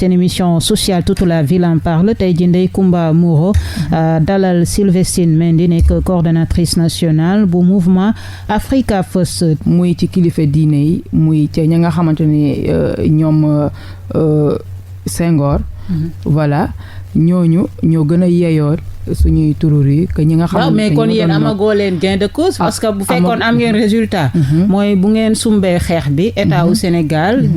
seen émission sociale toute la ville en parle tey jii Ndeye Comba Moreau dalal Sylvestine Mendy nekk coordonnatrice nationale bu mouvement Africa First. muy ci kilifa diine yi muy ca ña nga xamante ne ñoom Senghor. voilà ñooñu ñoo gën a yeyoor suñuy turur yi que ñi nga xam waaw mais kon yéen amagoo leen gain de cause parce que bu fekkoon am ngeen résultat mooy bu ngeen sumbee xeex bi état wu Sénégal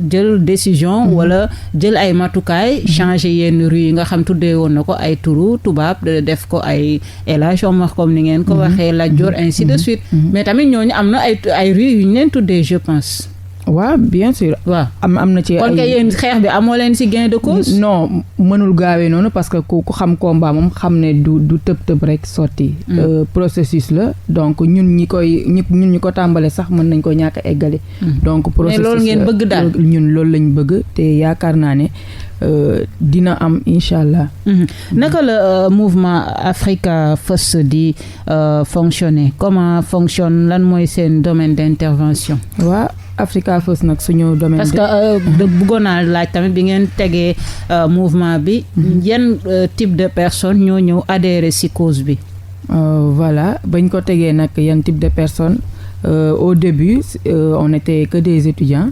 jël décision wala jël ay matukaay changer yenn rue yi nga xam tuddee woon na ko ay turu tubaab def ko ay El Hadj Omar comme ni ngeen ko waxee Lat Dior ainsi de suite mais tamit ñooñu am na ay rue yu ñu leen tuddee je pense. waaw bien sûr. waaw am na ci kon kay yéen xeex bi amoo leen ci gain de cause. non mënul gaawee noonu parce que ku xam combat moom xam ne du tëb rek sotti. processus la donc ñun ñi ko tàmbale sax mën nañ ko ñàkk a eggale. donc processus mais loolu ngeen bëgg daal ñun loolu lañ bëgg te yaakaar naa ne dina am incha allah. naka la mouvement Africa First di fonctionner comment fonctionne lan mooy seen domaine d'intervention. waaw Africa First nag suñu domaine. parce que bëggoon naa laaj tamit bi ngeen tegee mouvement bi. yan type de personnes ñoo ñëw adhérer ci cause bi. voilà bañ ko tegee nag yan type de personnes au début on était que des étudiants.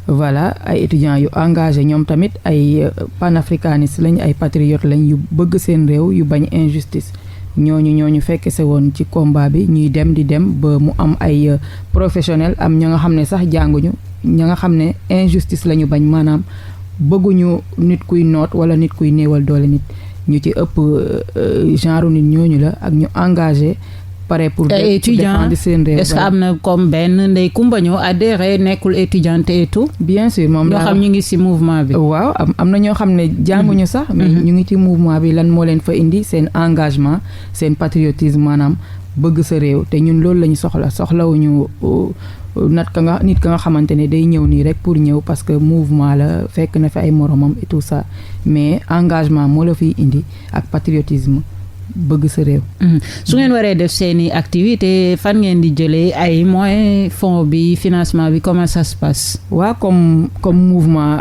voilà ay étudiants yu engagé ñoom tamit ay panafricanistes lañ ay patriotes lañ yu bëgg seen réew yu bañ injustice. ñooñu fekk se woon ci combat bi ñuy dem di dem ba mu am ay professionnels am ña nga xam ne sax jànguñu ña nga xam ne injustice la ñu bañ maanaam bëgguñu nit kuy noot wala nit kuy néewal doole nit ñu ci ëpp genre nit ñooñu la ak ñu engagé pare pour défendre seen réew. est-ce que am na comme benn Ndeye Comba ñoo adhéré nekkul étudiante et tout. bien sûr moom ñoo xam ñu ngi ci mouvement bi. waaw am na ñoo xam ne jànguñu sax. mais ñu ngi ci mouvement bi lan moo leen fa indi seen engagement seen patriotisme maanaam bëgg sa réew te ñun loolu la ñu soxlawuñu nit ka nga xamante ne day ñëw nii rek pour ñëw parce que mouvement la fekk na fi ay moromam et tout ça mais engagement moo la fiy indi ak patriotisme. bëgg sa réew. su ngeen waree def seeni activité fan ngeen di jëlee ay moyens fonds bi financement bi comment ça se passe. waaw comme mouvement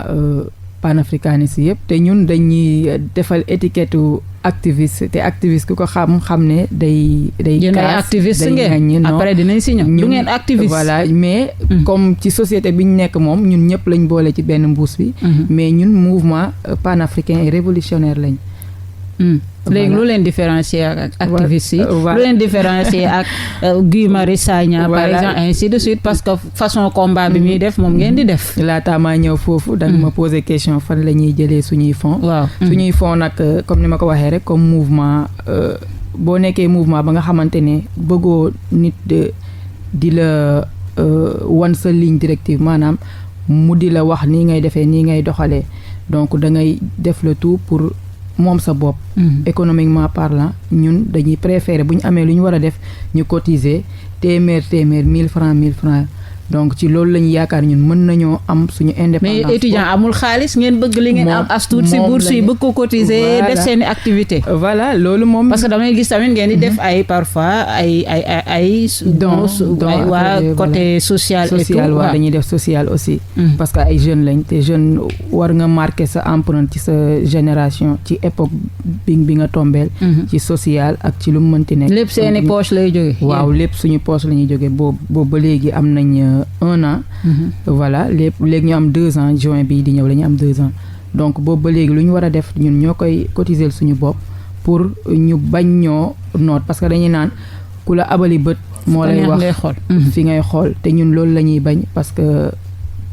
panafricaniste yëpp te ñun dañuy defal étiquette activiste te activiste ku ko xam ne day. yéen ay activiste ngeen après dinañ si ñëw du ngeen activiste. voilà mais comme ci société bi ñu nekk moom ñun ñëpp lañ boole ci benn mbuus bi. mais ñun mouvement panafricain et révolutionnaire lañ. léegi lu leen différencier ak activiste yi lu leen différencier ak Guy Marius Sagna par exemple ainsi de suite parce que façon combat bi muy def moom ngeen di def. laataa maa ñëw foofu da nga ma poser question fan la ñuy jëlee suñuy fonds. waaw suñuy fonds nag comme ni ma ko waxee rek comme mouvement boo nekkee mouvement ba nga xamante ne bëggoo nit di la wan sa ligne directive maanaam mu di la wax nii ngay defee nii ngay doxalee donc da ngay def le tout pour. moom sa bopp. économiquement parlant ñun dañuy préférer bu ñu amee lu ñu war a def ñu cotiser téeméer 1000 francs donc ci loolu la ñu yaakaar ñun mën nañoo am suñu indépendance. mais étudiant amul xaalis ngeen bëgg li ngeen am as tuut si bourse yi bëgg ko cotiser def seen i activité. voilà loolu moom. parce que damay gis tamit ngeen di def ay parfois ay dons waa côté social. et tout waaw dañuy def social aussi. parce que ay jeunes lañ te jeune war nga marquer sa empreinte ci sa génération ci époque bi nga tombeel ci social ak ci lu mu mënti nekk. lépp seeni poche lay jóge. waaw lépp suñu poche la ñuy jóge boobu ba léegi am nañ 1 an. voilà léegi ñu am 2 ans juin bii di ñëw la ñu am 2 ans donc boobu ba léegi lu ñu war a def ñun ñoo koy cotiser suñu bopp pour ñu bañ ñoo noot parce que dañuy naan ku la abali bët. moo lay wax fi ngay xool te ñun loolu la ñuy bañ parce que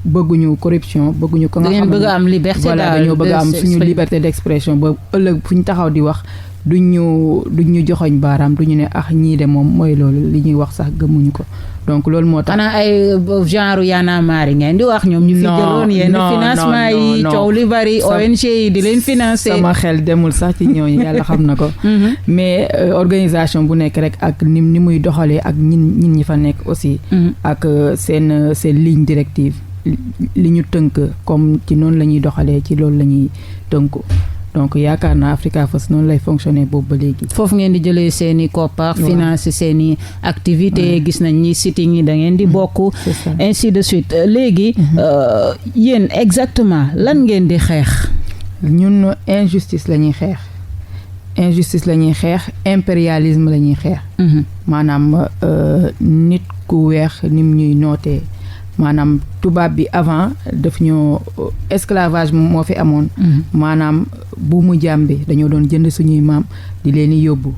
bëgguñu corruption bëgguñu. ko nga xam ne bëgg am liberté daal voilà dañoo bëgg am suñu liberté d'expression ba ëllëg fu ñu taxaw di wax. duñ ñu joxoñ baaraam duñu ne ñii de moom mooy loolu li ñuy wax sax gëmuñu ko donc loolu moo tax. xanaa ay genre yaanaamaari ngeen di wax ñoom ñu fi jëloon yenn financement yi coow li bari ONG yi di leen financer. sama xel demul sax ci ñooñu yàlla xam na ko. mais organisation bu nekk rek ak ni muy doxalee ak ñin ñi fa nekk aussi. ak seen ligne directive li ñu tënk comme ci noonu la ñuy doxalee ci loolu la ñuy tënku. donc yaakaar naa Africa First noonu lay fonctionner boobu ba léegi. foofu ngeen di jëlee seeni koppar. financer seeni activité gis nañ ni sitting yi da ngeen di bokk. ainsi de suite léegi yéen exactement lan ngeen di xeex. ñun injustice la ñuy xeex. injustice la ñuy xeex impérialisme la ñuy xeex. maanaam nit ku weex nim ñuy nootee. maanaam tubaab bi avant daf ñoo esclavage moo fi amoon. maanaam buumu jaam bi dañoo doon jënd suñuy maam di leen di yóbbu.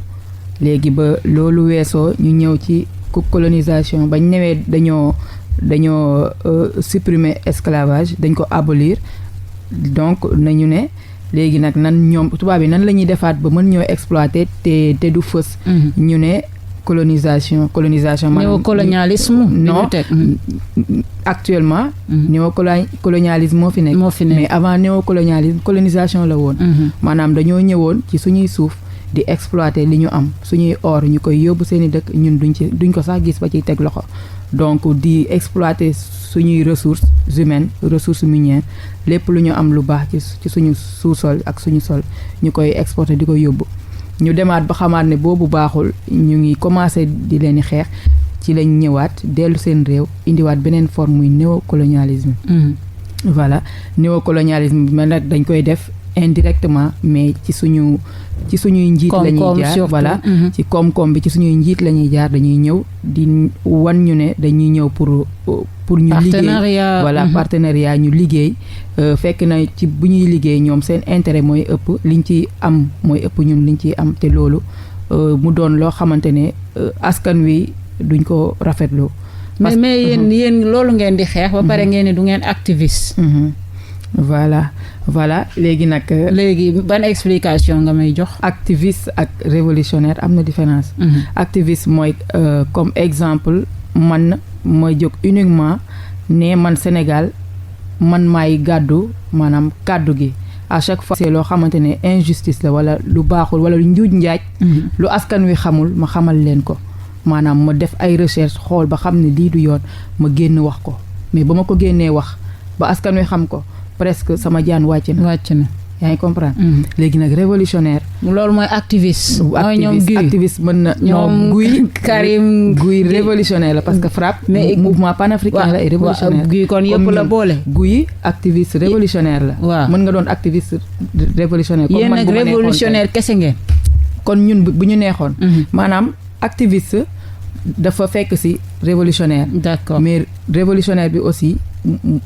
léegi ba loolu weesoo ñu ñëw ci colonisation bañ ñëwee dañoo supprimer esclavage dañ ko abolir donc nañu ne léegi nag nan ñoom tubaab bi nan la ñuy defaat ba mën ñoo exploiter te du fës. ñu ne colonisation néocolonialisme. non actuellement. néocolonialisme moo fi nekk. mais avant néocolonialisme colonisation la woon. maanaam dañoo ñëwoon ci suñuy suuf di exploiter li ñu am suñuy or ñu koy yóbbu seeni dëkk ñun duñ ko sax gis ba ciy teg loxo donc di exploiter suñuy ressources humaines ressources minières lépp lu ñu am lu baax ci suñu sous-sol ak suñu sol ñu koy exporter di ko yóbbu. ñu demaat ba xamaat ne boobu baaxul ñu ngi commencé di leen xeex ci lañ ñëwaat dellu seen réew indiwaat beneen forme muy néocolonialisme. voilà néocolonialisme bi nag dañ koy def indirectement mais ci suñuy njiit la ñuy jaar voilà ci koom-koom bi ci suñuy njiit la ñuy jaar dañuy ñëw di wan ñu ne dañuy ñëw pour ñu liggéey voilà partenariat ñu liggéey fekk na ci bu ñuy liggéey ñoom seen intérêt mooy ëpp liñ ciy am mooy ëpp ñun liñ ciy am te loolu mu doon loo xamante ne askan wi duñ ko rafetlu. mais yéen loolu ngeen di xeex ba pare ngeen ne du ngeen activiste. voilà léegi nag. léegi ban explication nga may jox. activiste ak révolutionnaire am na différence. activiste mooy comme exemple man mooy jóg uniquement ne man Sénégal man maay gàddu maanaam kàddu gi à chaque fois c'est loo xamante ne injustice la wala lu baaxul wala lu njuuj njaaj. lu askan wi xamul ma xamal leen ko maanaam ma def ay recherche xool ba xam ne lii du yoon ma génn wax ko mais ba ma ko génnee wax ba askan wi xam ko. presque sama jaan wàcc na. yaa ngi comprendre. léegi nag révolutionnaire. loolu mooy activiste. mooy ñoom Guy activiste mën na. ñoom Guy Karim Guy révolutionnaire la parce que FRAPP. mais mouvement panafricain la et révolutionnaire. Guy kon yëpp la boole. Guy activiste révolutionnaire la. waaw mën nga doon activiste révolutionnaire. comme man bu ma neexoon yéen nag révolutionnaire kese ngeen. kon ñun bu ñu neexoon. maanaam activiste dafa fekk ci révolutionnaire. d'accord mais révolutionnaire bi aussi.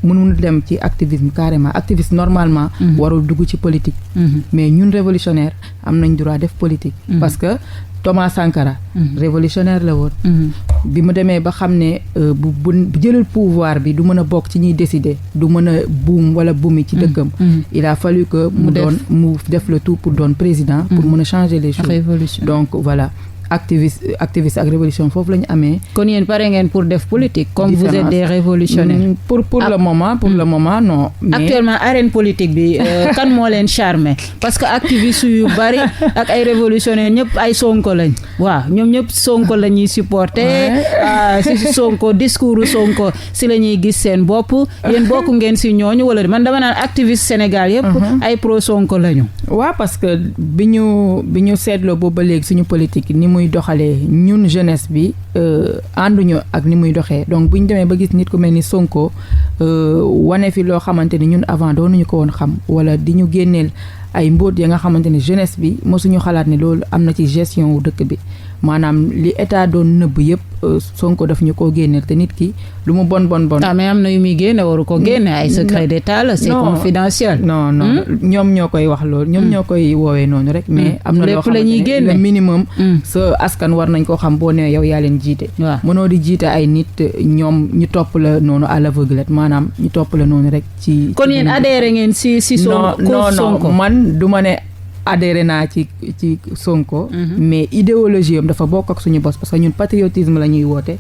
mënul dem ci activisme carrément activiste normalement warul dugg ci politique mais ñun révolutionnaire am nañ droit def politique parce que Thomas Sankara révolutionnaire la woon bi mu demee ba xam ne bu jëlal pouvoir bi du mën a bokk ci ñuy décider du mën a buum wala buumi ci dëkkam il a fallu que mu def le tout pour doon président pour mën a changer les choses donc voilà activiste ak révolution foofu la ñu amee. kon yéen pare ngeen pour def politique. comme vous êtes des révolutionnaires. pour le moment non. mais actuellement arène politique bi kan moo leen charmer parce que activiste yu bari ak ay révolutionnaires ñëpp ay Sonko lañ. waaw ñoom ñëpp Sonko la ñuy supporter. si Sonko discours Sonko si la ñuy gis seen bopp. yéen bokk ngeen si ñooñu wala man dama naan activiste Sénégal yëpp. ay pro Sonko lañu. waaw parce que bi ñu seetloo boobu ba léegi suñu politique ni muy doxalee ñun jeunesse bi ànduñu ak ni muy doxee donc bu ñu demee ba gis nit ku mel ni Sonko wane fi loo xamante ni ñun avant doonuñu ko woon xam wala di ñu génneel ay mbóot ya nga xamante ni jeunesse bi mosuñu xalaat ni loolu am na ci gestion wu dëkk bi maanaam li état doon nëbb yëpp Sonko daf ñu koo génneel te nit ki lu mu bon. ah mais am na yu muy génne waru ko génne ay secret d'état la c'est confidentiel. non ñoom ñoo koy wax loolu. ñoom ñoo koy woowee noonu rek. mais am na loo xamante ne le minimum. sa askan war nañ koo xam boo nee yow yaa leen jiite. waaw mënoo di jiite ay nit ñoom ñu topp la noonu à l'aveuglette maanaam ñu topp la noonu rek. ci kon yéen adhéré ngeen si Sonko. non man du ma ne. adhéré naa ci Sonko. mais idéologie am dafa bokk ak suñu bos parce que ñun patriotisme la ñuy woote.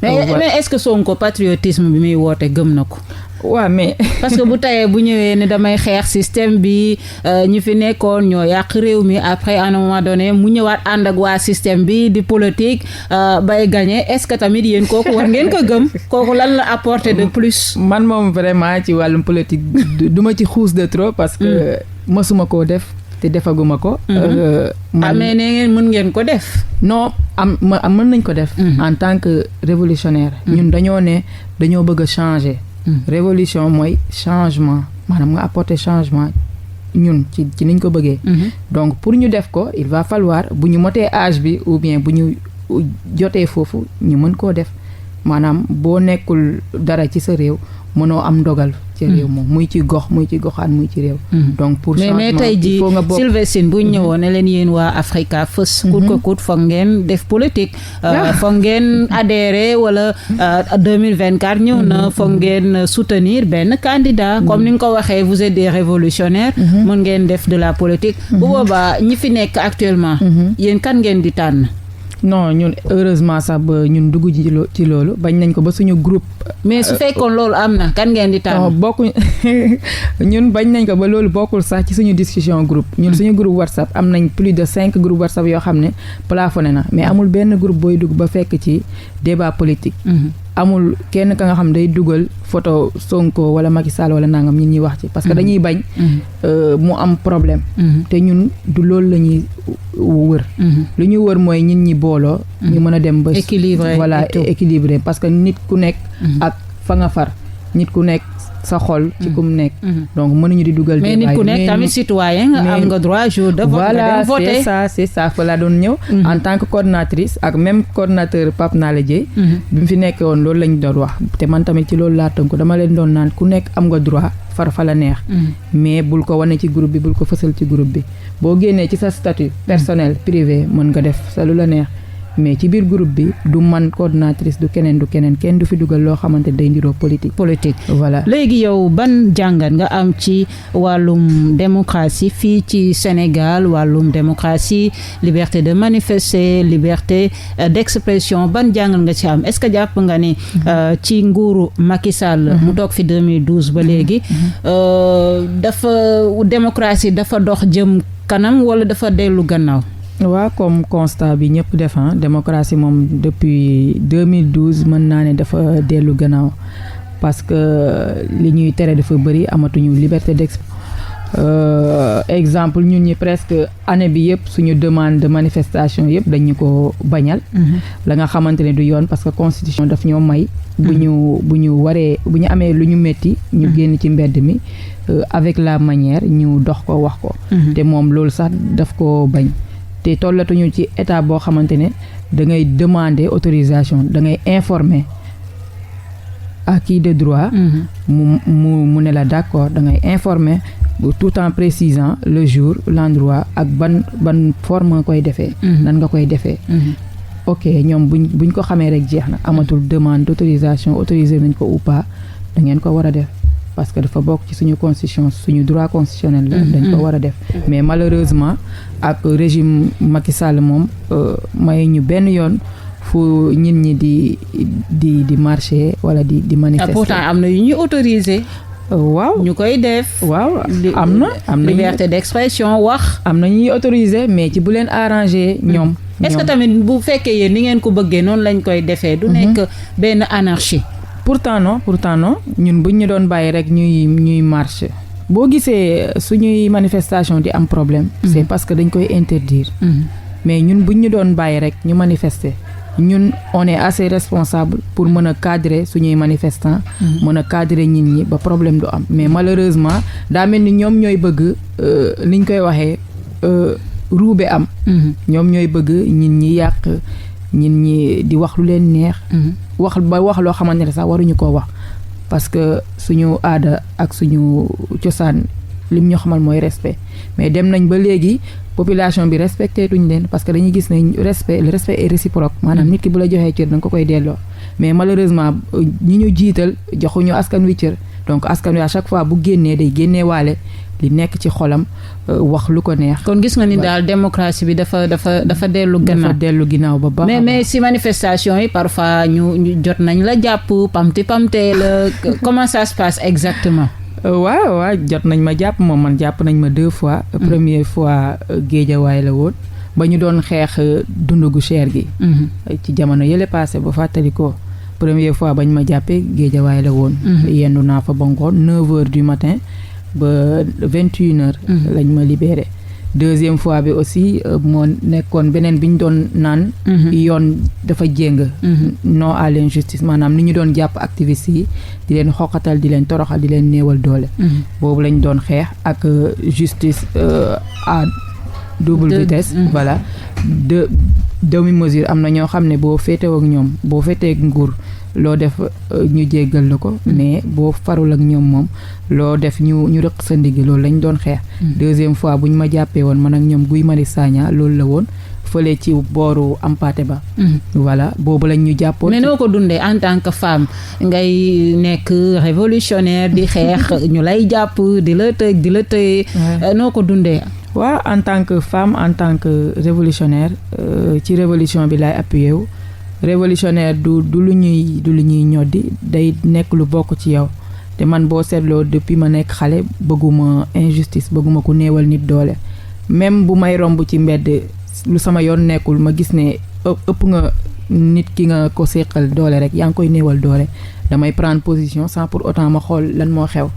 mais est-ce que Sonko patriotisme bi muy woote gëm na ko. waaw mais. parce que bu tayee bu ñëwee ne damay xeex système bi ñi fi nekkoon ñoo yàq réew mi après à un moment donné mu ñëwaat ànd ak waa système bi di politique bay gagner est-ce que tamit yéen kooku war ngeen ko gëm kooku lan la apporter de plus. man moom vraiment ci wàllum politique du ma ci xuus de trop parce que mësuma koo def. te defaguma ko. mais ne ngeen mën ngeen ko def. non mën nañ ko def. en tant que révolutionnaire. ñun dañoo bëgg a changer. révolution mooy changement maanaam nga apporter changement ñun ci niñ ko bëggee. donc pour ñu def ko il va falloir bu ñu motee âge bi ou bien bu ñu jotee foofu ñu mën koo def maanaam boo nekkul dara ci sa réew mënoo am ndogal ci réew moom muy ci gox muy ci goxaan muy ci réew. donc pour changement mais tey jii Sylvestine bu ñu ñëwoon ne leen yéen waa Africa First. coûte que coûte foog ngeen def politique. foog ngeen adhérer wala 2024 ñëw na foog ngeen soutenir benn candidat. comme ni nga ko waxee vous êtes des révolutionnaires. mën ngeen def de la politique. bu boobaa ñi fi nekk actuellement. yéen kan ngeen di tànn. non ñun heureusement sax ba ñun dugg ci loolu bañ nañ ko ba suñu groupe. mais su fekkoon loolu am na kan ngeen di tànn. bokkuñ ñun bañ nañ ko ba loolu bokkul sax ci suñu discussion groupe. ñun suñu groupe WhatsApp am nañ plus de 5 groupes WhatsApp yoo xam ne plafonné na mais amul benn groupe booy dugg ba fekk ci débat politique. amul kenn ka nga xam day dugal photo Sonko wala Macky Sall wala nangam ñun ñuy wax ci parce que dañuy bañ mu am problème. te ñun du loolu la ñuy wër. lu ñuy wër mooy ñun ñi booloo. ñu mën a dem ba équilibré parce que nit ku nekk. ak fa nga far nit ku nekk sa xol ci kum nekk. donc mënuñu di dugal. mais nit ku nekk tamit citoyen nga am nga droit jour de vote. voilà c'est ça fa laa doon ñëw. en tant que coordinatrice ak même coordinateur Pape Nala Dieye. bi mu fi nekkee woon loolu lañ doon wax te man tamit ci loolu laa tënk dama leen doon naan ku nekk am nga droit far fa la neex. mais bul ko wane ci groupe bi bul ko fësal ci groupe bi boo génnee ci sa statut personnel privé mën nga def sa lu la neex. mais ci biir groupe bi du man coordinatrice du keneen kenn du fi dugal loo xamante day ndiroo politique voilà. léegi yow ban jàngat nga am ci wàllum démocratie fii ci Sénégal wàllum démocratie liberté de manifester liberté d'expression ban jàngat nga ci am est-ce que jàpp nga ni ci nguuru Macky Sall mu toog fi 2012 ba léegi dafa démocratie dafa dox jëm kanam wala dafa dellu gannaaw. waaw comme constat bi ñëpp def démocratie moom depuis 2012 mën naa ne dafa dellu gannaaw parce que li ñuy tere dafa bëri amatuñu liberté exemple ñun ñi presque année bi yëpp suñu demande de manifestation yëpp dañu ko bañal. la nga xamante ne du yoon parce que constitution daf ñoo may. bu ñu amee lu ñu metti ñu génn ci mbedd mi avec la manière ñu dox ko wax ko. te moom loolu sax daf ko bañ. te tollatuñu ci état boo xamante ne da ngay demander autorisation da ngay informer à qui de droit. mu ne la d'accord da ngay informer tout en précisant le jour l'endroit ak ban forme nga koy defee. nan nga koy defee. ok ñoom buñ ko xamee rek jeex na amatul demande d'autorisation autorisé nañ ko ou pas da ngeen ko war a def. parce que dafa bokk ci suñu constitution suñu droit constitutionnel la dañ ko war a def mais malheureusement ak régime Macky Sall moom may ñu benn yoon fu nit ñi di marcher wala di manifester. pourtant am na yu ñuy autorisé. waaw ñu koy def. waaw am na liberté d'expression wax. am na ñuy autorisé mais ci bu leen arrangé ñoom. est-ce que tamit bu fekkee yéen ni ngeen ko bëggee noonu lañ koy defee. du nekk benn anarchie. pourtant non ñun buñ ñu doon bàyyi rek ñuy marche boo gisee suñuy manifestation di am problème c'est parce que dañ koy interdire mais ñun buñ ñu doon bàyyi rek ñu manifester ñun on est assez responsable pour mën a cadrer suñuy manifestants mën a cadrer nit ñi ba problème du am mais malheureusement daa mel ni ñoom ñooy bëgg niñ koy waxee ruube am ñoom ñooy bëgg nit ñi yàq nit ñi di wax lu leen neex wax loo xamante ne sax waruñu koo wax parce que suñu aada ak suñu cosaan lim ñu xamal mooy respect mais dem nañ ba léegi population bi respecté tuñ leen parce que dañuy gis ne le respect est réciproque maanaam nit ki bu la joxee cër danga ko koy delloo mais malheureusement ñi ñu jiital joxuñu askan wi cër donc askan wi à chaque fois bu génnee day génnee waale li nekk ci xolam wax lu ko neex. kon gis nga ni daal démocratie bi dafa dellu gannaaw. dafa dellu ginnaaw ba baax. mais si manifestation yi parfois ñu jot nañ la jàpp pamte la comment ça se passe exactement. waaw jot nañ ma jàpp man jàpp nañ ma 2 fois. première fois Géejawaay la woon ba ñu doon xeex dundu gu cher gi. ci jamono yële passé ba fàttali ko première fois bañ ma jàppee Géejawaay la woon. yendu naa fa ba ngoon 9h du matin. ba 21h. lañ ma libéré deuxième fois bi aussi moo nekkoon beneen bi ñu doon naan yoon dafa jéng non à l'injustice maanaam ni ñu doon jàpp activistes yi di leen xoqatal di leen toroxal di leen néewal doole boobu lañ doon xeex ak justice à double vitesse voilà de demi mesure am na ñoo xam ne boo féetewoo ak ñoom boo féetee ak nguur loo def ñu jéggal la ko mais boo farul ak ñoom moom loo def ñu rëq sa ndigg loolu lañ doon xeex deuxième fois bu ñu ma jàppee woon man ak ñoom Guy Marius Sagna loolu la woon fële ci booru Hampâté Bâ voilà boobu lañ ñu jàppoon. mais noo ko dundee en tant que femme ngay nekk révolutionnaire di xeex ñu lay jàpp di la tëj noo ko dundee. waaw en tant que femme en tant que révolutionnaire ci révolution bi laay appuyé wu révolutionnaire du lu ñuy ñoddi day nekk lu bokk ci yow te man boo seetloo depuis ma nekk xale bëgguma injustice bëgguma ku néewal nit doole même bu may romb ci mbedd lu sama yoon nekkul ma gis ne ëpp nga nit ki nga ko séqal doole rek yaa ngi koy néewal doole damay prendre position sans pour autant ma xool lan moo xew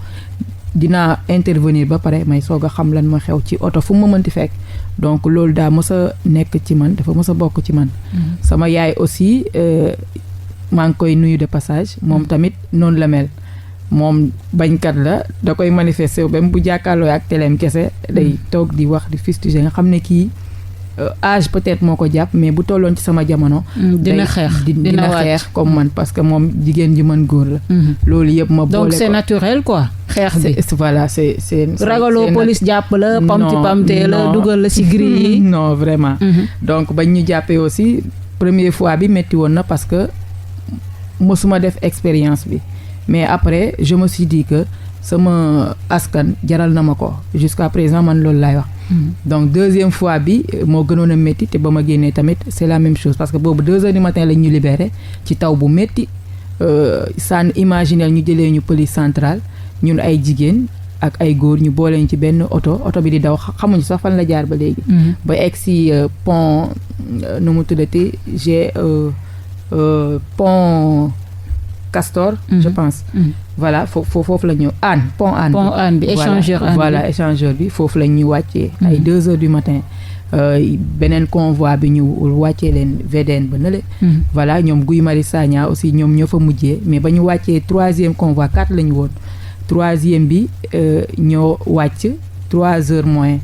dinaa intervenir ba pare may soog a xam lan moo xew ci oto fu ma mënti fekk donc loolu daa mës a nekk ci man dafa mës a bokk ci man sama yaay aussi maa ngi koy nuyu de passage moom tamit noonu la mel moom bañkat la da koy manifester même bu jàkkaarloo ak teleem kese day toog di wax di fustiger nga xam ne kii âge peut-être moo ko jàpp mais bu tolloon ci sama jamono dina xeex comme man parce que moom jigéen ji mën góor la loolu yëpp ma boole ko donc c'est naturel quoi xeex bi voilà c'est ragaloo police jàpp la pamti la dugal la ci grille yi non vraiment donc bañ ñu jàppee aussi première fois bi metti woon na parce que mosuma def expérience bi mais après je me suis dit que sama askan jaral na ma ko jusqu'à présent man loolu laay wax donc deuxième fois bi moo gënoon a métti te ba ma génnee tamit c'est la même chose parce que boobu 2h du matin lañ ñu libéré ci taw bu métti sànn imaginel ñu jëlee ñu police centrale ñun ay jigéen ak ay góor ñu booleñ ci benn oto bi di daw xamuñu sax fan la jaar ba léegi ba egg si pont nu mu tuddati pont Castor je pense voilà foofu la ñu pont Hann bi échangeur voilà échangeur bi foofu la ñu wàccee ay 2h du matin beneen convoi bi ñu wàccee leen VDN ba nële voilà ñoom Guy Marius Sagna aussi ñoom ñoo fa mujjee mais ba ñu wàccee 3e convoi 4 la ñu woon 3e bi ñoo wàcc 3h moins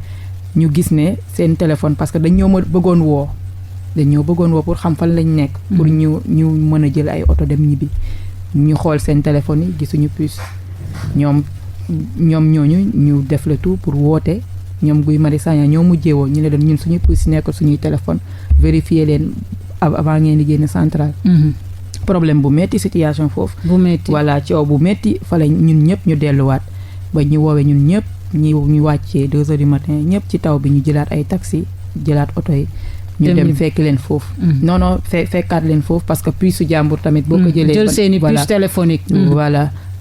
ñu gis ne seen téléphone parce que dañoo bëggoon woo pour xam fan lañ nekk pour ñu mën a jël ay oto dem ñibbi ñu xool seen téléphone yi gisuñu puce ñoom ñooñu ñu def le tout pour woote ñoom Guy Marius Sagna ñoo mujjee woo ñu ne leen ñun suñu puce nekk suñuy téléphone vérifier leen avant ngeen di génn centrale problème bu metti situation foofu bu metti voilà coow bu metti fa la ñun ñëpp ñu delluwaat ba ñu woowee ñun ñëpp ñu wàccee 2h du matin ñëpp ci taw bi ñu jëlaat ay taxi jëlaat oto yi ñu dem fekk leen foofu non fekkaat leen foofu parce que puce su jàmbur tamit boo ko jëlee jël seeni puce téléphonique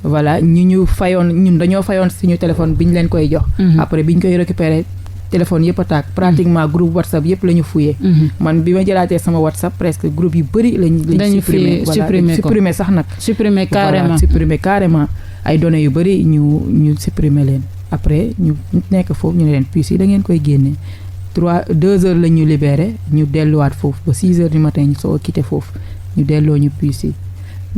voilà ñu fayoon ñun dañoo fayoon suñu téléphone bi ñu leen koy jox après bi ñu koy récupérer téléphone yëpp a tàkk pratiquement groupe WhatsApp yëpp la ñu fuyee man bi ma jëlaatee sama WhatsApp presque groupe yu bëri lañ supprimer sax nag supprimer carrément ay données yu bëri ñu supprimer leen après ñu nekk foofu ñu ne leen puce yi da ngeen koy génne 2h la ñu libéré ñu delluwaat foofu ba 6h du matin ñu soo quitté foofu ñu delloo ñu puce yi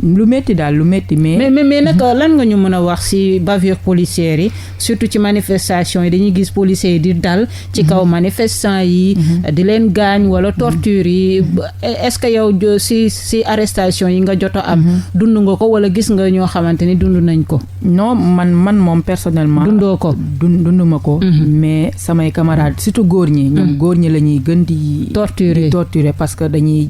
lu métti mais nag lan nga ñu mën a wax ci bavure policière yi surtout ci manifestation yi dañuy gis policiers yi di dal ci kaw manifestants yi di leen gaañ wala torture yi est-ce que yow ci arrestation yi nga jot a am dund nga ko wala gis nga ñoo xamante ni dund nañ ko non man moom personnellement dundoo ko dunduma ko mais samay camarades surtout góor ñi ñoom góor ñi la ñuy gën di torturer parce que dañuy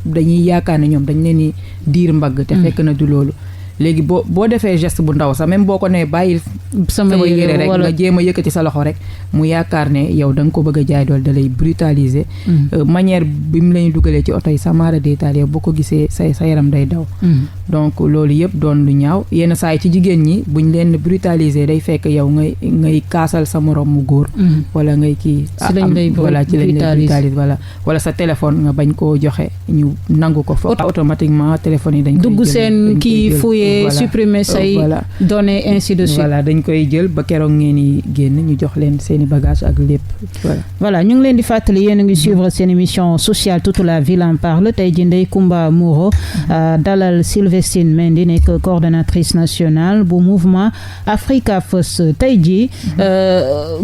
dañuy yaakaar ne ñoom dañ leen di diir mbagg te fekk na du loolu léegi boo defee geste bu ndaw sax même boo ko nee bàyyil sama yére rek nga jéem a yëkkati sa loxo rek mu yaakaar ne yow da nga ko bëgg a jaay dool da lay brutaliser manière bi mu lañu dugalee ci oto yi sa maara détail yow boo ko gisee sa yaram day daw donc loolu yëpp doon lu ñaaw yenn saa yi ci jigéen ñi buñ leen brutaliser day fekk yow ngay kaasal sa morom mu góor wala ngay kii ci lañ lay brutaliser voilà wala sa téléphone nga bañ koo joxe ñu nangu ko fa automatiquement téléphone yi dañ koy dugg seen kii fouiller supprimer say données ainsi de suite voilà dañ koy jël ba keroog ngeen di génn ñu jox leen seen i bagage ak lépp voilà ñu ngi leen di fàttali yéen a ngi suivre seen émission sociale toute la ville en parle tey jii Ndeye Comba Moreau dalal Sylvestine Mendy nekk coordonnatrice nationale bu mouvement Africa First tey jii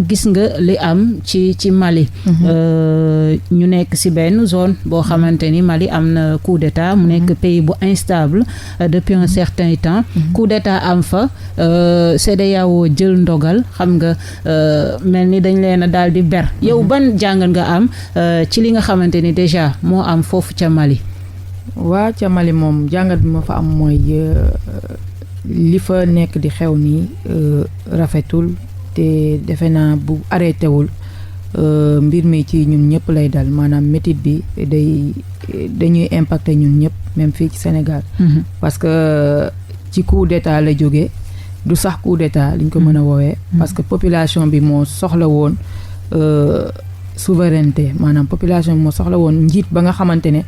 gis nga li am ci Mali ñu nekk ci benn zone boo xamante ni Mali am na coup d'état mu nekk pays bu instable depuis un certain temps coup d'état am fa CEDEAO jël ndogal xam nga mel ni dañ leen a daal di ber yow ban jàngal nga am ci li nga xamante ni déjà moo am foofu ca Mali. waa ca Mali moom jàngat bi ma fa am mooy li fa nekk di xew nii rafetul te defe naa bu arrêté wul mbir mi ci ñun ñëpp lay dal maanaam métit bi dañuy impacté ñun ñëpp même fii ci Sénégal. parce que ci coup d'état la jógee du sax coup d'état liñ ko mën a woowee. parce que population bi moo soxla woon souveraineté maanaam population bi moo soxla woon njiit ba nga xamante ne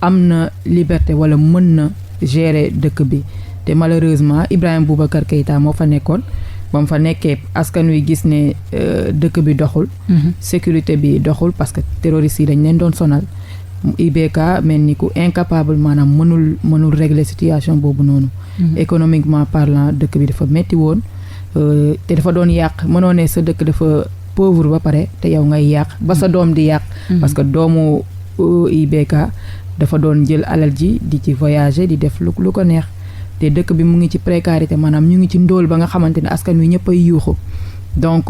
am na liberté wala mën na gérer dëkk bi te malheureusement Ibrahima Boubacar Keïta moo fa nekkoon ba mu fa nekkee askan wi gis ne dëkk bi doxul. sécurité bi doxul parce que terroristes yi dañ leen doon sonal. IBK mel ni ku incapable maanaam mënul régler situation boobu noonu. économiquement parlant dëkk bi dafa metti woon te dafa doon yàq mënoo ne sa dëkk dafa pauvre ba pare te yow ngay yàq ba sa doom di yàq. parce que doomu IBK dafa doon jël alal ji di ci voyager di def lu ko neex te dëkk bi mu ngi ci précarité maanaam ñu ngi ci ndóol ba nga xamante ne askan wi ñëpp ay yuuxu donc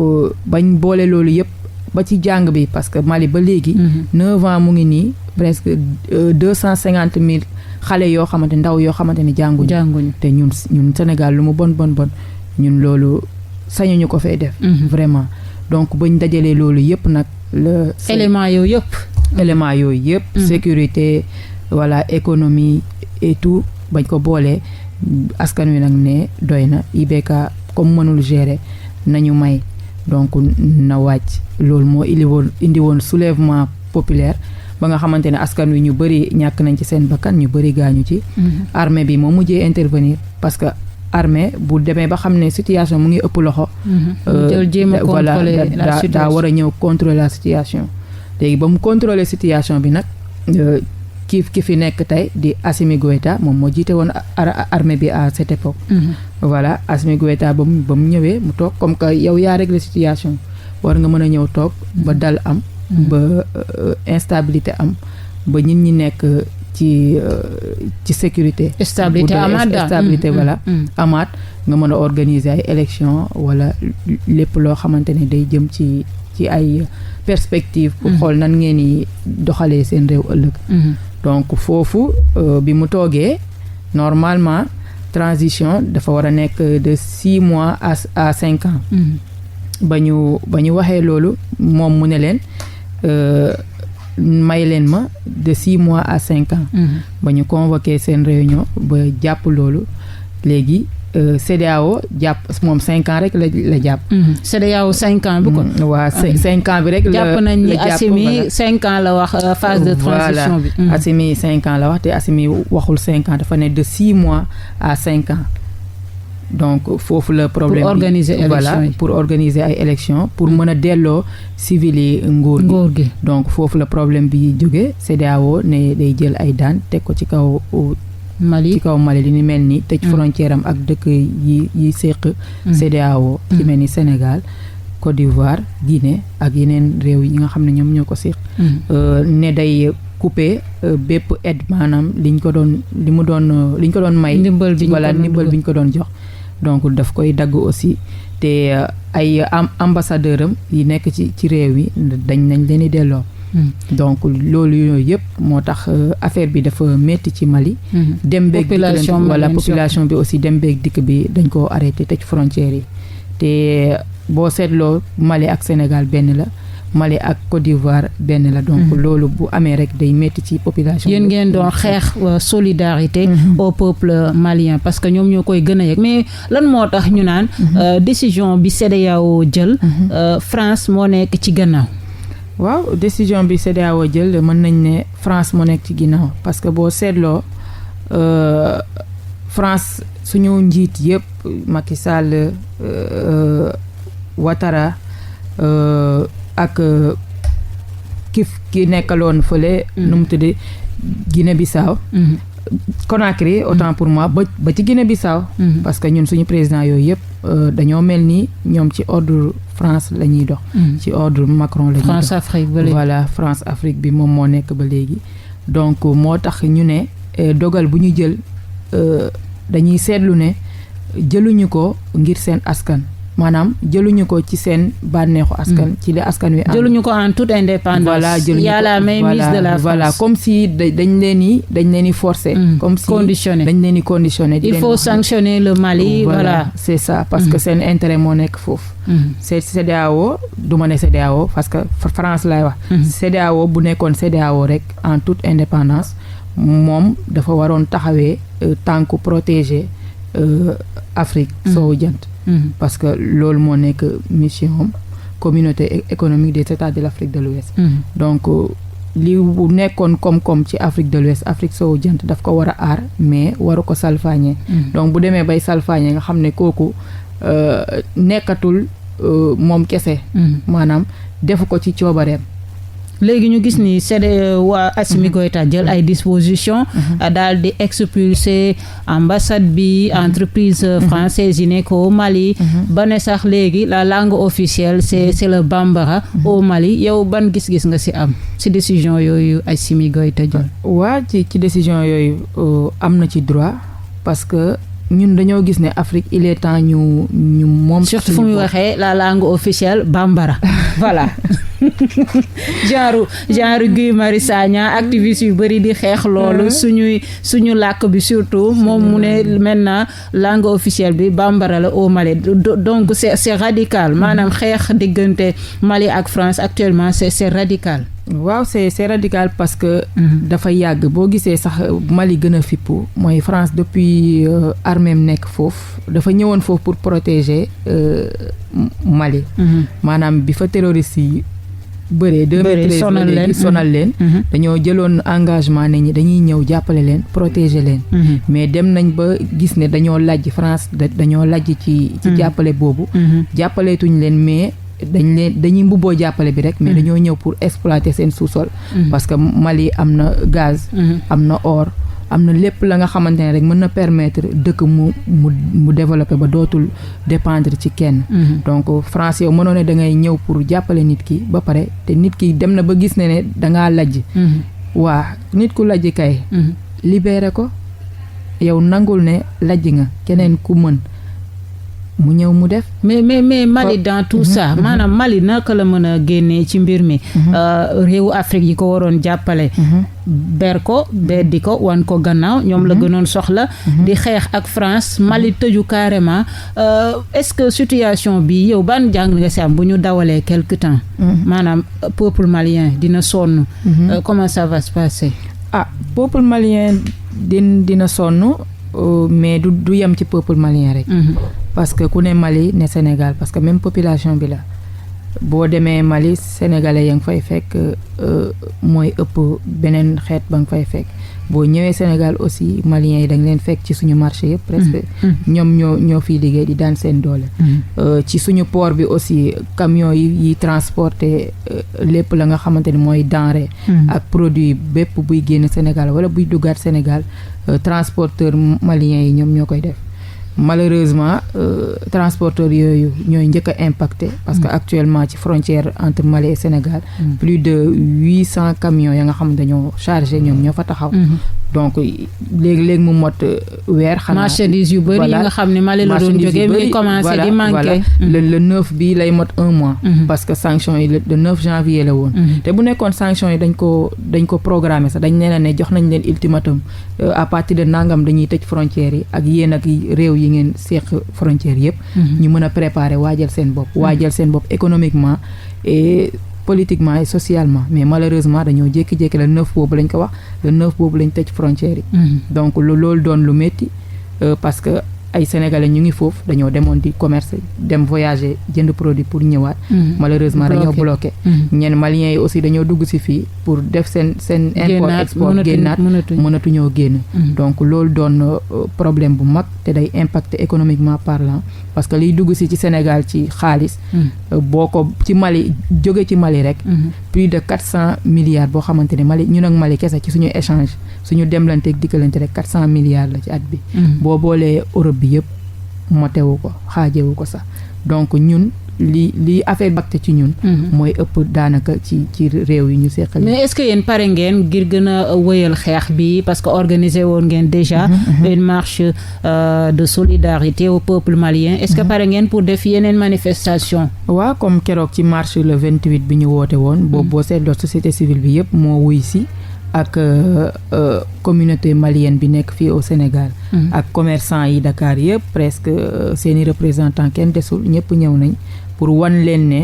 bañ boole loolu yëpp ba ci jàng bi parce que Mali ba léegi 9 ans mu ngi nii presque 250 000 xale yoo xamante ndaw yoo xamante ne jànguñu te ñun Sénégal lu mu bon ñun loolu sañuñu ko fay def vraiment donc bañ dajalee loolu yëpp nag élément yooyu yëpp sécurité voilà économie et tout bañ ko boolee askan wi nag ne doy na IBK comme mënul gérer nañu may donc na wàcc loolu moo indi woon soulèvement populaire ba nga xamante ne askan wi ñu bëri ñàkk nañ ci seen bakkan ñu bëri gaañu ci armée bi moo mujjee intervenir parce que armée bu demee ba xam ne situation mu ngi ëpp loxo voilà daa war a ñëw contrôler la situation léegi ba mu contrôler situation bi nag ki fi nekk tey di Assimi Goïta moom moo jiite woon armée bi à cette époque voilà Assimi Goïta ba mu ñëwee mu toog comme que yow yaa régler situation war nga mën a ñëw toog ba dal am ba instabilité am ba nit ñi nekk ci sécurité stabilité voilà amaat nga mën a organiser ay élection wala lépp loo xamante ne day jëm ci ay perspective pour xool nan ngeen di doxalee seen réew ëllëg donc foofu bi mu toogee normalement transition dafa war a nekk de 6 mois à 5 ans ba ñu waxee loolu moom mu ne leen may leen ma de 6 mois à 5 ans ba ñu convoqué seen réunion ba jàpp loolu léegi CEDEAO jàpp moom 5 ans rek la jàpp. CEDEAO 5 ans bu ko. waaw 5 ans bi rek. jàpp nañ ni Assimi 5 ans la wax phase de transition bi. voilà Assimi 5 ans la wax te Assimi waxul 5 ans dafa ne de 6 mois à 5 ans. donc foofu la problème pour organiser élection yi pour organiser ay élections pour mën a delloo civil yi nguur gi. donc foofu la problème bi jógee CEDEAO ne day jël ay daan teg ko ci kaw. Mali li ni mel ni tëj frontière am ak dëkk yi séq CEDEAO ci mel ni Sénégal Côte d'Ivoire Guinée ak yeneen réew yi nga xam ne ñoom ñoo ko séq ne day couper bépp aide maanaam liñ ko doon may ndimbal bi ñu ko doon jox donc daf koy dagg aussi te ay ambassadeur am yi nekk ci réew yi dañ nañ leen di delloo donc loolu yooyu yëpp moo tax affaire bi dafa métti ci Mali. dem beeg population bi aussi dem beeg dikk bi dañ koo arrêté tëj frontières yi te boo seetloo Mali ak Sénégal benn la Mali ak Côte d'Ivoire benn la donc loolu bu amee rek day métti ci population. yéen ngeen doon xeex solidarité au peuple malien parce que ñoom ñoo koy gën a yëg mais lan moo tax ñu naan décision bi CEDEAO jël France moo nekk ci gannaaw. waaw décision bi CEDEAO jël mën nañ ne France moo nekk ci ginnaaw parce que boo seetloo France suñu njiit yëpp Macky Sall Ouattara ak ki nekkaloon fële nu mu tudd Guinée-Bissau Conakry autant pour moi ba ci Guinée-Bissau parce que ñun suñu président yooyu yëpp dañoo mel ni ñoom ci ordre France la ñuy dox ci ordre Macron la ñuy dox France Afrique ba léegi voilà France Afrique bi moom moo nekk ba léegi donc moo tax ñu ne dogal bu ñu jël dañuy seetlu ne jëluñu ko ngir seen askan maanaam jëluñu ko ci seen bànneexu askan ci li askan wi am jëluñu ko en toute indépendance voilà jëluñu y a la mainmise de la France voilà comme si dañ leen di forcer comme si conditionné dañ leen di conditionné il faut sanctionner le Mali voilà c'est ça parce que seen intérêt moo nekk foofu c'est CEDEAO du ma ne CEDEAO parce que France lay wax CEDEAO bu nekkoon CEDEAO rek en toute indépendance moom dafa waroon taxawee tànku protéger Afrique soowu jant parce que loolu moo nekk mission communauté économique des États de l'Afrique de l'Ouest donc li nekkoon koom-koom ci Afrique de l'Ouest Afrique soowu jant daf ko war a aar mais waru ko salfaañee donc bu demee bay salfaañee nga xam ne kooku nekkatul moom kese maanaam defu ko ci coobareem léegi ñu gis ni waa Assimi Goïta jël ay dispositions daal di expulser ambassade bi entreprise française yi nekk au Mali ba ne sax léegi la langue officielle c'est le bambara au Mali yow ban gis-gis nga ci am ci décision yooyu Assimi Goïta jël waa ci décision yooyu am na ci droit parce que ñun dañoo gis ne Afrique il est temps ñu moom surtout fu muy waxee la langue officielle bambara voilà genre Guy Marius Sagna activiste yu bëri di xeex loolu suñu làkk bi surtout moom mu ne maintenant langue officielle bi bambara la au Mali donc c'est radical maanaam xeex diggante Mali ak France actuellement c'est radical waaw c'est radical parce que dafa yàgg boo gisee sax Mali gën a fippu mooy France depuis armée nekk foofu dafa ñëwoon foofu pour protéger Mali maanaam bi fa terroriste yi bëree 2013 léegi sonal leen dañoo jëloon engagement ne ñi dañuy ñëw jàppale leen protéger leen mais dem nañ ba gis ne dañoo lajj France dañoo lajj ci jàppale boobu jàppaleetuñ leen mais dañuy mbubboo jàppale bi rek mais dañoo ñëw pour exploiter seen sous-sol parce que Mali am na gaz am na or am na lépp la nga xamante ne rek mën na permettre dëkk mu développer ba dootul dépendre ci kenn donc France yow mënoo ne da ngay ñëw pour jàppale nit ki ba pare te nit ki dem na ba gis ne dangaa lajj waa nit ku lajj kay libéré ko yow nangul ne lajj nga keneen ku mën mu ñëw mu def mais Mali dans tout ça maanaam Mali naka la mën a génnee ci mbir mi réewu Afrique yi ko waroon jàppale ber ko beddi ko wan ko gannaaw ñoom la gënoon soxla di xeex ak France Mali tëju carrément est-ce que situation bi yow ban jàng nga si am bu ñu dawalee quelque temps maanaam peuple malien dina sonn comment ça va se passer peuple malien dina sonn mais du yem ci peuple malien rek parce que ku ne Mali ne Sénégal parce que même population bi la boo demee Mali sénégalais ya nga fay fekk mooy ëpp beneen xeet ba nga fay fekk boo ñëwee Sénégal aussi maliens yi dañ leen fekk ci suñu marché yëpp presque ñoom ñoo fiy liggéey di daan seen doole ci suñu port bi aussi camion yi transporté lépp la nga xamante ni mooy denrée ak produit bépp buy génn Sénégal wala buy duggaat Sénégal transporteur maliens yi ñoom ñoo koy def malheureusement transporteurs yooyu ñooy njëkk a impacté parce que actuellement ci frontière entre Mali et Sénégal plus de 800 camions ya nga xam dañoo chargé ñoom ñoo fa taxaw donc léegi mu mot weer xanaa marchandises yu bëri yi nga xam ne Mali la doon jógee muy commencé di manqué le 9 bi lay mot 1 mois parce que sanction yi le 9 janvier la woon te bu nekkoon sanction yi dañ ko programmé sax dañ leen ne jox nañ leen ultimatum à partir de nangam dañuy tëj frontières yi ak yéen ak réew yi ngeen seq frontières yëpp ñu mën a préparer waajal seen bopp économiquement et politiquement et socialement mais malheureusement dañoo jékki-jékki le 9 boobu lañ ko wax le 9 boobu lañ tëj frontières yi. donc loolu doon lu métti parce que ay sénégalais ñu ngi foofu dañoo demoon di commerce dem voyager jënd produit pour ñëwaat. malheureusement dañoo bloqué. ñenn maliens yi aussi dañoo dugg ci fii pour def seen import export génnaat mënatuñoo génn. donc loolu doon problème bu mag te day impacter économiquement parlant parce que liy dugg ci Sénégal ci xaalis. boo ko ci Mali jóge ci Mali rek. plus de 400 milliards boo xamante ne Mali ñun ak Mali kese ci suñu échange suñu demlanteeg dikkalante rek 400 milliards la ci at bi. boo boolee Europe bi yëpp motewu ko xaajewu ko sax donc ñun li affaire bakte ci ñun. mooy ëpp daanaka ci réew yi ñu seqal. mais est-ce que yéen pare ngeen ngir gën a wëyal xeex bi parce que organiser woon ngeen déjà. une marche de solidarité au peuple malien. est-ce que pare ngeen pour def yeneen manifestation. waaw comme keroog ci marche le 28 bi ñu woote woon. boobu boo seetloo société civile bi yëpp moo wuy si. ak communauté malienne bi nekk fii au Sénégal. ak commerçant yi Dakar yëpp presque seeni représentants kenn desul ñëpp ñëw nañ pour wan leen ne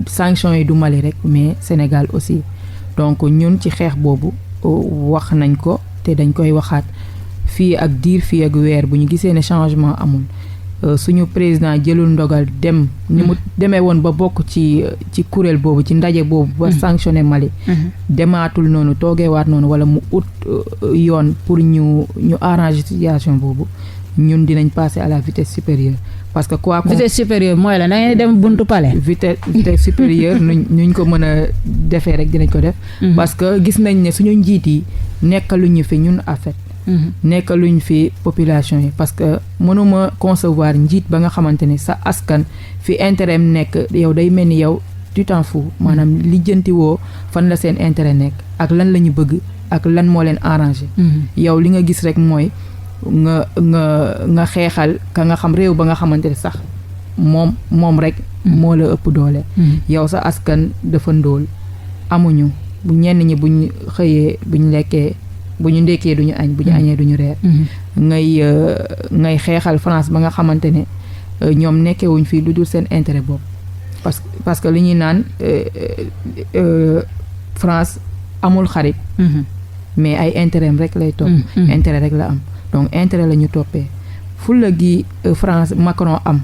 sanctions yi du Mali rek mais Sénégal aussi donc ñun ci xeex boobu wax nañ ko te dañ koy waxaat fii ak diir fii ak weer bu ñu gisee ne changement amul. suñu président jëlul ndogal dem ni mu demee woon ba bokk ci kuréel boobu ci ndaje boobu ba sanctionné Mali demaatul noonu toogeewaat noonu wala mu ut yoon pour ñu arranger situation boobu ñun dinañ passer à la vitesse supérieure parce que quoi vitesse supérieure mooy la da ngeen dem buntu palais vitesse supérieure nuñ ko mën a defee rek dinañ ko def parce que gis nañ ne suñu njiit yi nekkaluñu fi ñun en fait nekkaluñ fi population yi parce que mënuma concevoir njiit ba nga xamante ne sa askan fi intérêt am nekk yow day mel ni yow tu t'en fous maanaam lijjanti woo fan la seen intérêt nekk ak lan la ñu bëgg ak lan moo leen arrangé. yow li nga gis rek mooy nga xeexal ka nga xam réew ba nga xamante ne sax moom rek moo la ëpp doole. yow sa askan dafa ndóol amuñu ñenn ñi buñ xëyee buñ lekkee bu ñu ndekkee duñu añ bu ñu añee duñu reer. ngay xeexal France ba nga xamante ne ñoom nekkewuñ fii lu dul seen intérêt bopp parce que li ñuy naan France amul xarit. mais ay intérêt am rek lay topp. intérêt rek la am donc intérêt la ñu toppee fulla gi France Macron am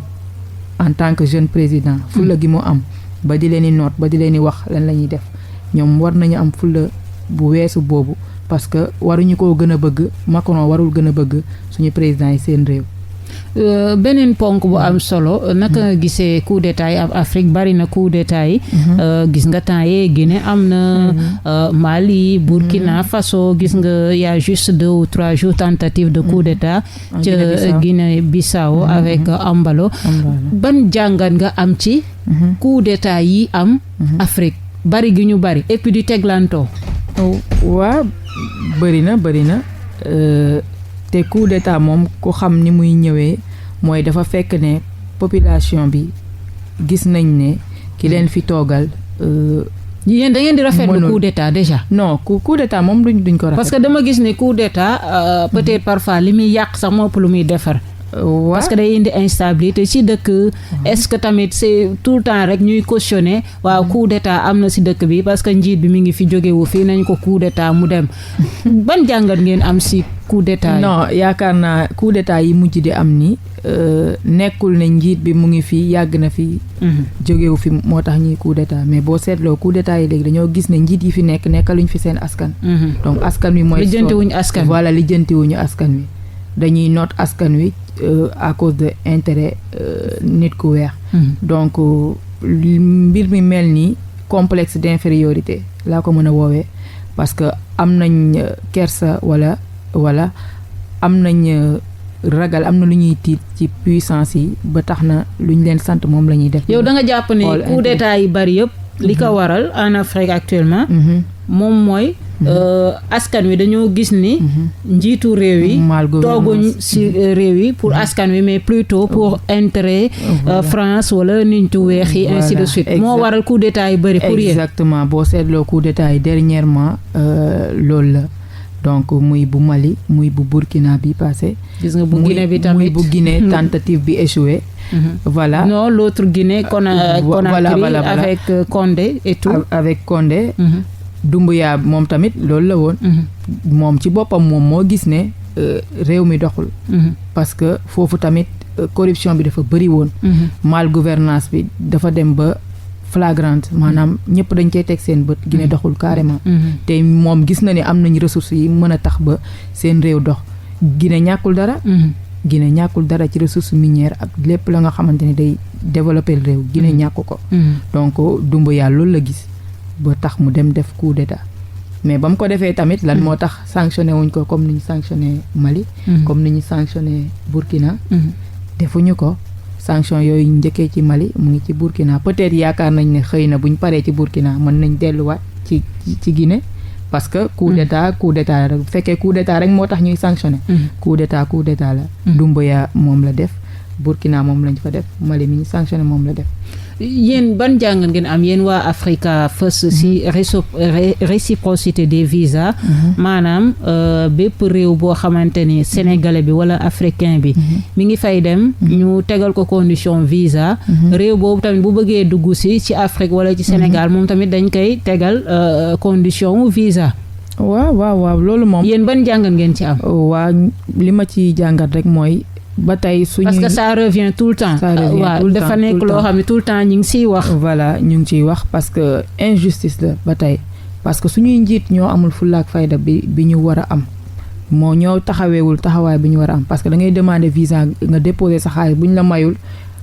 en tant que jeune président fulla gi mu am ba di leen di noot ba di leen di wax lan la ñuy def ñoom war nañu am fulla bu weesu boobu parce que waruñu koo gën a bëgg Macron warul gën a bëgg suñu président yi seen réew. beneen ponk bu am solo naka nga gisee coup d'état yi am Afrique bari na coup d'état yi. gis nga temps yee Guinée am na Mali Burkina Faso gis nga y a juste 2 ou 3 jours tentative de coup d'état ca Guinée-Bissau avec Embalo ban jàngat nga am ci coup d'état yi am Afrique bari gi ñu bari et puis di teglantoo. waa bëri na te coup d'état moom ku xam ni muy ñëwee mooy dafa fekk ne population bi gis nañ ne ki leen fi toogal. yéen da ngeen di rafetlu coup d'état déjà. non coup d'état moom duñ ko rafet. parce que dama gis ne coup d'état peut-être parfois li muy yàq sax moo ëpp lu muy defar. parce que day indi instabilité ci dëkk. est-ce que tamit c'est tout le temps rek ñuy cautionner waaw coup d'état am na ci dëkk bi parce que njiit bi mi ngi fi jógewu fii nañ ko coup d'état mu dem ban jàngat ngeen am ci coup d'état yi. non yaakaar naa coup d'état yi mujj di am ni nekkul ne njiit bi mu ngi fi yàgg na fi. jógewu fi moo tax ñuy coup d'état mais boo seetloo coup d'état yi léegi dañoo gis ne njiit yi fi nekkaluñ fi seen askan. donc askan wi mooy. lijjantiwuñu askan wi voilà lijjantiwuñu askan wi dañuy noot askan wi. à cause de intérêt nit ku weex. donc mbir mi mel ni complexe d'infériorité laa ko mën a woowee parce que am nañ kersa wala am nañ ragal am na lu ñuy tiit ci puissance yi ba tax na lu ñu leen sant moom la ñuy def. yow da nga jàpp ne coup d'état yi bari yëpp. li ko waral en Afrique actuellement. moom mooy. askan wi dañoo gis ni njiitu réew yi tooguñ ci réew yi pour askan wi mais plutôt pour intérêt France wala nitu weex yi ainsi de suite moo waral coup d'état yi bëri pour yéen. exactement boo seetloo coup d'état yi dernièrement loolu la donc muy bu Mali muy bu Burkina bi passé gis nga bu Guinée bi tamit muy bu Guinée tentative bi échoué voilà. Non, l'autre Guinée Conakry avec Condé et tout. Avec Condé. Doumbouya moom tamit loolu la woon. moom ci boppam moom moo gis ne réew mi doxul. parce que foofu tamit corruption bi dafa bëri woon. mal gouvernance bi dafa dem ba flagrante maanaam ñëpp dañ cey teg seen bët. Guinée doxul carrément. te moom gis na ni am nañ ressources yi mën a tax ba seen réew dox. Guinée ñàkkul dara. Guinée ñàkkul dara ci ressource minière ak lépp la nga xamante ne day développer le réew Guinée ñàkk ko. donc Doumbouya loolu la gis ba tax mu dem def coup d'état mais ba mu ko defee tamit lan moo tax sanctionné wuñ ko comme ni ñu sanctionné Mali. comme ni ñu sanctionné Burkina. defuñu ko sanction yooyu njëkkee ci Mali mu ngi ci Burkina peut-être yaakaar nañ ne xëy na buñ paree ci Burkina mën nañ delluwaat ci Guinée. parce que coup d'état la bu fekkee coup d'état rek moo tax ñuy sanctionné. coup d'état la. Doumbouya moom la def Burkina moom lañ fa def Mali mi ñu sanctionné moom la def. yéen ban jàngat ngeen am yéen waa Africa First ci réciprocité des visas. maanaam bépp réew boo xamante ni sénégalais bi wala africain bi. mi ngi fay dem. ñu tegal ko condition visa. réew boobu tamit bu bëggee dugg ci Afrique wala ci Sénégal moom tamit dañ koy tegal condition visa. waaw loolu moom. yéen ban jàngat ngeen ci am. waa li ma ci jàngat rek mooy. ba tey suñu parce que ça revient tout le temps. waaw dafa nekk loo xam ne tout le temps ñu ngi siy wax. voilà ñu ngi ciy wax parce que injustice la ba tey parce que suñuy njiit ñoo amul fulla ak fayda bi ñu war a am moo ñoo taxaweewul taxawaay bi ñu war a am parce que da ngay demander visa nga déposer sa xaalis bu ñu la mayul.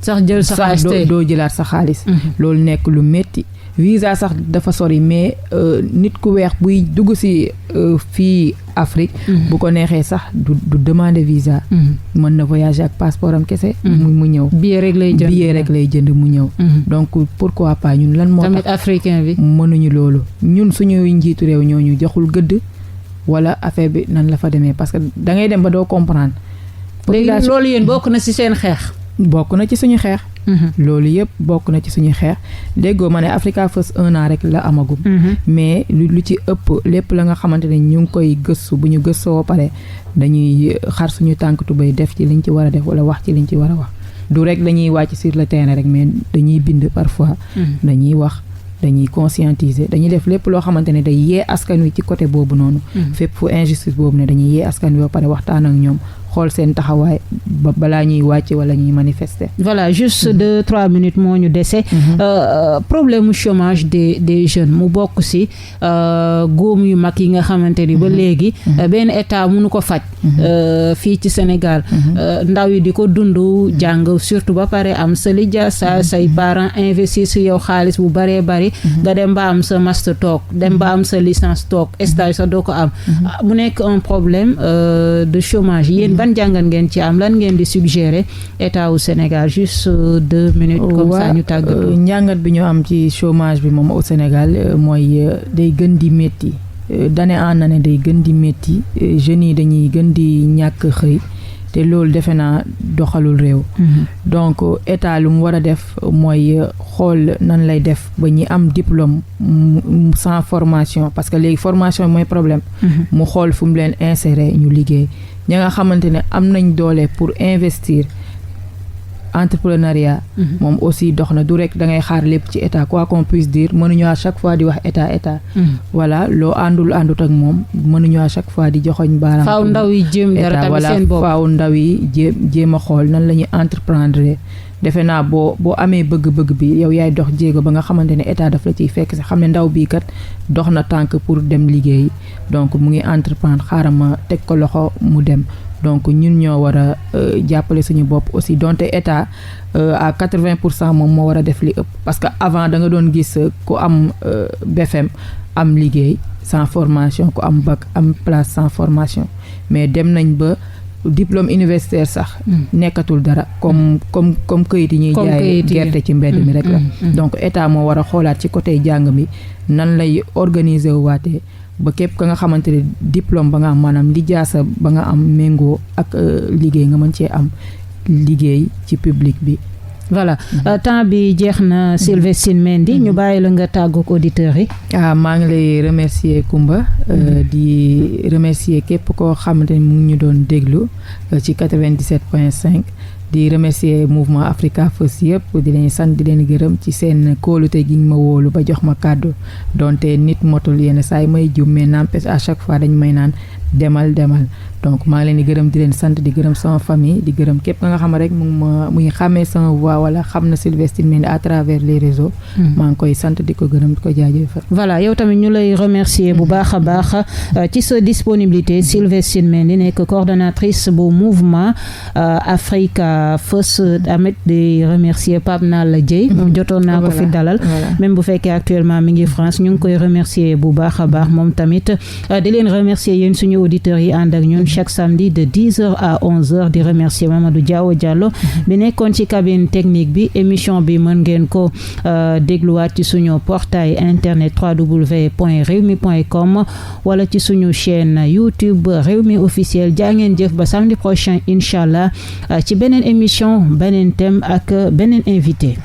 sax jël sa xaalis tey doo jëlaat sa xaalis. loolu nekk lu metti visa sax dafa sori mais nit ku weex buy dugg ci fii Afrique. bu ko neexee sax du demander visa. mën na voyager ak passeport am kese. mu ñëw billet rek lay jënd mu ñëw. donc pourquoi pas ñun lan moo tax tamit africain bi mënuñu loolu ñun suñuy njiitu réew ñooñu joxul gëdd wala affaire bi nan la fa demee parce que da ngay dem ba doo comprendre. léegi loolu yéen bokk na ci seen xeex. bokk na ci suñu xeex. loolu yëpp bokk na ci suñu xeex déggoo ma ne Africa First 1 an rek la amagum. mais lu ci ëpp lépp la nga xamante ne ñu ngi koy gëstu bu ñu gëstoo pare dañuy xar suñu tànk tubéy def ci liñ ci war a def wala wax ci liñ ci war a wax du rek dañuy wàcc sur le terrain rek mais dañuy bind parfois. dañuy wax dañuy conscientiser dañuy def lépp loo xamante ne day yee askan wi ci côté boobu noonu. fépp fu injustice boobu ne dañuy yee askan wi ba pare waxtaan ak ñoom. xool seen taxawaay balaa ñuy wàcc wala ñuy manifester. voilà juste 2-3 minutes moo ñu dese. problème chômage des jeunes mu bokk ci góom yu mag yi nga xamante ni ba léegi. benn état mënu ko faj. fii ci Sénégal. ndaw yi di ko dund jàng surtout ba pare am sa lijaasa say parents investir ci yow xaalis bu baree bari. nga dem ba am sa master toog dem ba am sa licence toog stage sa doo ko am. mu nekk un problème de chômage yéen ban jàngat ngeen ci am lan ngeen di suggérer état au Sénégal juste 2 minutes comme ça ñu tàggatoo. njàngat bi ñu am ci chômage bi moom au Sénégal mooy day gën di métti d'année en année day gën di métti jeunes yi dañuy gën di ñàkk xëy te loolu defe naa doxalul réew. donc état lu mu war a def mooy xool nan lay def ba ñi am diplôme sans formation parce que léegi formation mooy problème. mu xool fu mu leen insérer ñu liggéey. ña nga xamante ne am nañ doole pour investir entrepreneuriat. moom aussi dox na du rek da ngay xaar lépp ci état quoi qu'on puisse dire mënuñu à chaque fois di wax état. voilà loo àndut ak moom mënuñu à chaque fois di joxoñ baaraam. faaw ndaw yi jéem dara tamit seen bopp faaw ndaw yi jéem a xool nan la ñuy entreprendre. defe naa boo amee bëgg-bëgg bi yow yaay dox jéego ba nga xamante ne état daf la ciy fekk si xam ne ndaw bii kat dox na tànk pour dem liggéey donc mu ngi entreprendre xaaral ma teg ko loxo mu dem donc ñun ñoo war a jàppale suñu bopp aussi donte état à 80% moom moo war a def li ëpp parce que avant da nga doon gis ku am BFM am liggéey sans formation ku am bac am place sans formation mais dem nañ ba diplôme universitaire sax nekkatul dara comme këyit yi ñuy jaay gerte ci mbedd mi rek la donc état moo war a xoolaat ci côté jàng mi nan lay organiser wu waatee ba képp ka nga xamante ne diplôme ba nga am maanaam lijaasa ba nga am méngoo ak liggéey nga mën cee am liggéey ci public bi. voilà temps bi jeex na Sylvestine Mendy ñu bàyyi la nga tàggoog auditeurs yi. maa ngi lay remercier Koumba. di remercier képp koo xamante ni mu ngi ñu doon déglu ci 97.5 di remercier mouvement Africa First yëpp di leen sant di leen gërëm ci seen kóolute gi ma wóolu ba jox ma kàddu donte nit motul yenn saa yi may jum mais n'empêche à chaque fois dañ may naan demal donc maa ngi leen di gërëm di leen sant di gërëm sama famille di gërëm képp nga xam rek mu ngi xàmmee sama voix wala xam na Sylvestine Mendy à travers les réseaux. maa ngi koy sant di ko gërëm di ko jaajëfal. voilà yow tamit ñu lay remercier bu baax a baax ci sa disponibilité Sylvestine Mendy nekk coordonnatrice bu mouvement Africa First tamit di remercier Pape Nalla Dieye. moom jotoon naa ko fi dalal. même bu fekkee actuellement mi ngi France ñu ngi koy remercier bu baax a baax moom tamit di leen remercier yéen suñu auditeurs yi ànd ak ñun chaque samedi de 10h à 11h di remercier Mamadou Diallo bi nekkoon ci cabine technique bi émission bi mën ngeen ko dégluwaat ci suñu portail internet www.rewmi.com wala ci suñu chaîne YouTube Rewmi officiel jaa ngeen jëf ba samedi prochain inchallah ci beneen émission beneen thème ak beneen invité.